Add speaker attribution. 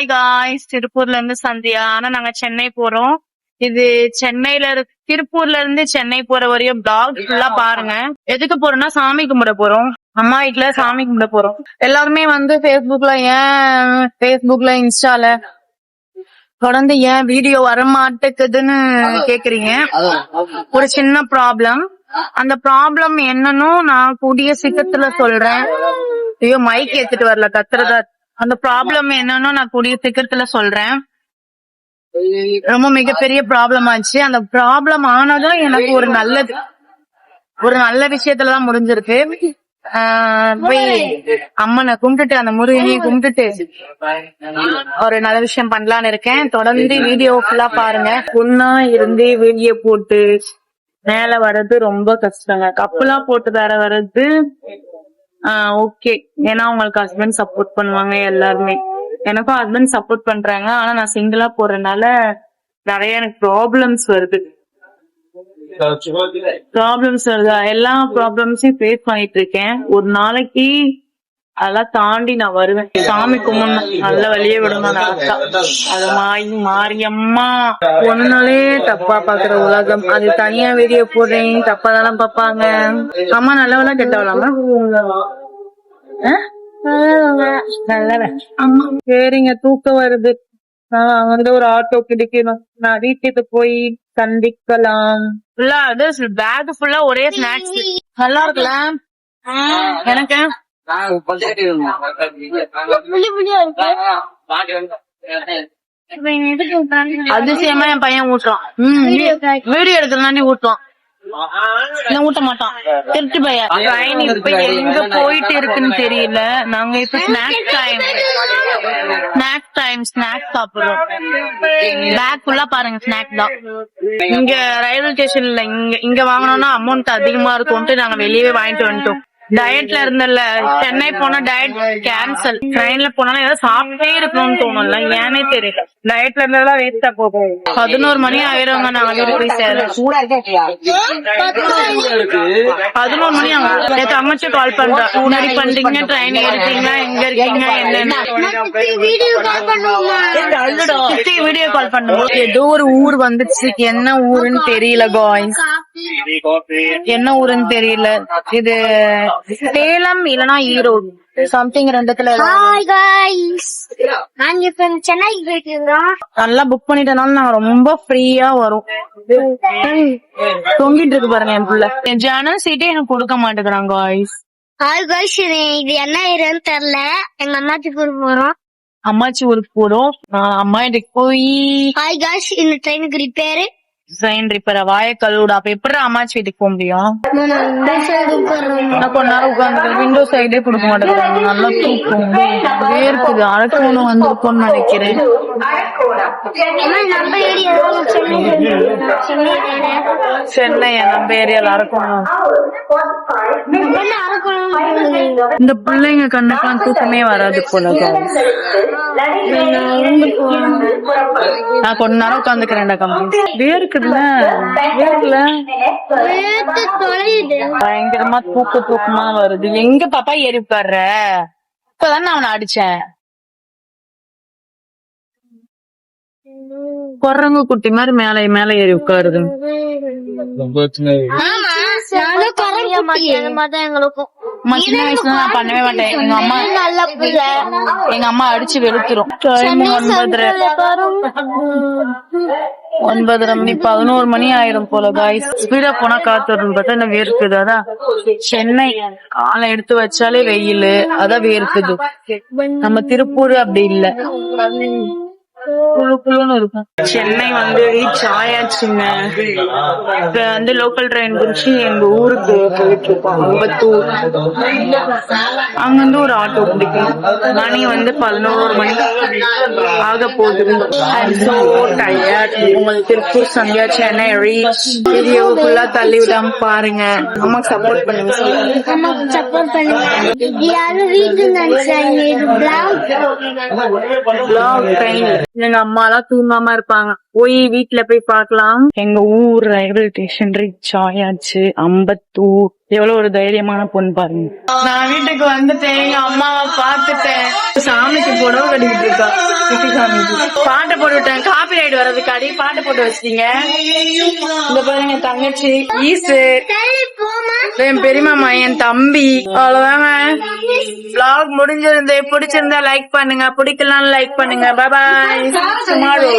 Speaker 1: Hi guys, திருப்பூர்ல இருந்து சந்தியா. ஆனா நாங்க சென்னை போறோம். இது திருப்பூர்ல இருந்து சென்னை போற வரையும் பிளாக் ஃபுல்லா பாருங்க. எதுக்கு போறோம்னா சாமி கும்பிட போறோம். அம்மா வீட்டுல சாமி கும்பிட போறோம். எல்லாருமே வந்து பேஸ்புக்ல இன்ஸ்டால தொடர்ந்து ஏன் வீடியோ வரமாட்டேக்குதுன்னு கேக்குறீங்க. ஒரு சின்ன ப்ராப்ளம். அந்த ப்ராப்ளம் என்னன்னு நான் கூடிய சீக்கிரத்துல சொல்றேன். ஐயோ மைக் ஏத்துட்டு வரல, கத்துறதா. அந்த ப்ராப்ளம் என்னன்னு நான் கூடிய சீக்கிரத்துல சொல்றேன். ரொம்ப மிகப்பெரிய ப்ராப்ளம் ஆச்சு. அந்த ப்ராப்ளம் ஆனதும் எனக்கு ஒரு நல்ல விஷயத்துலதான் முடிஞ்சிருக்கு. போய் அம்மனை கும்பிட்டுட்டு அந்த முருகனையை கும்பிட்டுட்டு ஒரு நல்ல விஷயம் பண்ணலான்னு இருக்கேன். தொடர்ந்து வீடியோ ஃபுல்லா பாருங்க. பொண்ணா இருந்து வீடியோ போட்டு மேல வர்றது ரொம்ப கஷ்டங்க. கப்பெல்லாம் போட்டு வேற வர்றது ஓகே, ஏன்னா உங்களுக்கு ஹஸ்பண்ட் சப்போர்ட் பண்ணுவாங்க. எல்லாருமே எனக்கும் ஹஸ்பண்ட் சப்போர்ட் பண்றாங்க. ஆனா நான் சிங்கிளா போறதுனால நிறைய எனக்கு ப்ராப்ளம்ஸ் வருது. எல்லா ப்ராப்ளம்ஸையும் ஃபேஸ் பண்ணிட்டு இருக்கேன். ஒரு நாளைக்கு அதெல்லாம் தாண்டி நான் வருவேன். சாமி கும்பிடணும், நல்ல வழியே விடணும். அது மாரியம்மா ஒன்னாலே தப்பா பாக்குற உலகம். அது தனியா வீடியோ போடுறேன், தப்பா தானே பாப்பாங்க. அம்மா நல்லவளா கெட்டவளாங்க? சரிங்க, தூக்கம் வருது. நான் வந்து ஒரு ஆட்டோ கிடைக்கணும். நான் வீட்டுக்கு போய் சந்திக்கலாம். பேக் ஃபுல்லா ஒரே ஸ்நாக்ஸ். நல்லா இருக்குல்ல எனக்கு. அதிசயமா என் பையன் ஊட்டுறான். வீடியோ எடுக்கிறதாண்டி ஊட்டுவான், ஊட்ட மாட்டான். திருட்டு பையன். ட்ரெயின் இப்ப எங்க போயிட்டு இருக்குன்னு தெரியல. நாங்க இப்ப ஸ்நாக்ஸ் சாப்பிடுறோம். பேக் ஃபுல்லா பாருங்க ஸ்நாக்ஸ் தான். இங்க ரயில்வே ஸ்டேஷன்ல இங்க வாங்கணும்னா அமௌண்ட் அதிகமா இருக்கும்ட்டு நாங்க வெளியவே வாங்கிட்டு வந்துட்டோம். டயட்ல இருந்தல, சென்னை போனா டயட் கேன்சல். ட்ரெயின்ல போனாலும் ஏதாவது சாப்பிட்டே இருக்கணும்னு தோணும்ல, ஏனே தெரியல. டயட்ல இருந்ததெல்லாம் வேஸ்டா போகும். 11 மணி ஆயிடுவாங்க நாங்க வீடு போய் சேர. 11 மணி ஆகும். நேற்று அம்மாச்சி கால் பண்றா, முன்னாடி பண்றீங்க, ட்ரெயின் ஏறிட்டீங்களா, எங்க இருக்கீங்க என்னன்னு வீடியோ கால் பண்ணுவோம். ஏதோ ஒரு ஊர் வந்துச்சு, என்ன ஊருன்னு தெரியல காய்ஸ். என்ன ஊருன்னு தெரியல. இது சேலம் இல்லனா ஈரோடு சம்திங் ரெண்டுத்துல. நல்லா புக் பண்ணிட்டனால நாங்க ரொம்ப ஃப்ரீயா வரும். தொங்கிட்டு இருக்கு பாருங்க என் புள்ள. ஜன்னல் சீட்டே எனக்கு கொடுக்க மாட்டேங்கிறாங்க காய்ஸ்.
Speaker 2: இது என்ன ஏரியான்னு தெரியல. எங்க அம்மாச்சி ஊருக்கு போறோம்.
Speaker 1: அம்மாச்சி ஊருக்கு போறோம். அம்மா வீட்டுக்கு போய்
Speaker 2: இந்த ட்ரெயினுக்கு ரிப்பேரு.
Speaker 1: ட்ரெயின் ரிப்பேரா? வாய கழுவுடா. அப்ப எப்படி அம்மாச்சி வீட்டுக்கு போக முடியும்? கொஞ்ச நேரம் உட்காந்து விண்டோ சைடே கொடுக்க மாட்டேங்கிறாங்க. நல்லா தூக்கம் வேர்க்குது. அரக்கோணம் வந்திருக்கோம்னு நினைக்கிறேன். சென்னை நம்ம ஏரியால அரக்கோணம். இந்த பிள்ளைங்க கண்ணுக்கெல்லாம் தூக்கமே வராது போல. நான் கொஞ்ச நேரம் உட்காந்துக்கிறேன்டா. கம்பி வேர்க்குதுல, பயங்கரமா தூக்கமா வருது. எங்க பாப்பா ஏறி உட்கார்ற? இப்பதான் நான் அவனை அடிச்சேன். குரங்கு குட்டி மாதிரி மேல ஏறி உட்காருது. சின்ன வயசுல நான் பண்ணவே மாட்டேன். எங்க அம்மா அடிச்சு வெளுத்துரும். 9:30 மணி 11 மணி ஆயிரும் போல காய்ஸ். ஸ்பீடா போனா காத்து வரும் பார்த்தா என்ன வேர்க்குது. அதான் சென்னை காலை எடுத்து வச்சாலே வெயில், அதான் வேர்க்குது. நம்ம திருப்பூர் அப்படி இல்ல, குழுன்னு இருக்கும். சென்னை வந்து ரீச் ஆயாச்சுங்க. இப்ப வந்து லோக்கல் ட்ரெயின் குறிச்சு எங்க ஊருக்கு போயிட்டு இருக்கோம், அம்பத்தூர். அங்க வந்து ஒரு ஆட்டோ பிடிக்கும். மணி வந்து 11 மணி ஆக போகுது. உங்களுக்கு திருப்பூர் சந்தியா சென்னை ரீச். வீடியோ ஃபுல்லா தள்ளி விடாம பாருங்க. அம்மாக்கு சப்போர்ட் பண்ணுங்க. ட்ரெயின் எங்க அம்மா எல்லாம் தூங்காம இருப்பாங்க. போய் வீட்டுல போய் பார்க்கலாம். எங்க ஊர் ரயில்வே ஸ்டேஷன் ரீச் ஆயாச்சு. அம்பத்தூர். எவ்வளவு ஒரு தைரியமான பொண்ணு பாருங்க. நான் வீட்டுக்கு வந்துட்டேன். எங்க அம்மாவை பார்த்துட்டேன். சாமிக்கு புடவை கட்டிக்கிட்டு இருக்கா. சாமிக்கு பாட்டை போட்டு விட்டேன். காப்பி ரைட் வர்றதுக்காடி பாட்டை போட்டு வச்சிட்டீங்க. இந்த பாருங்க தங்கச்சி ஈசு, என் பெரியமாமா, என் தம்பி. அவ்வளவுதாங்க. vlog முடிஞ்சிருந்து. பிடிச்சிருந்தா லைக் பண்ணுங்க, பிடிக்கலாம் லைக் பண்ணுங்க. பாய். டுமாரோ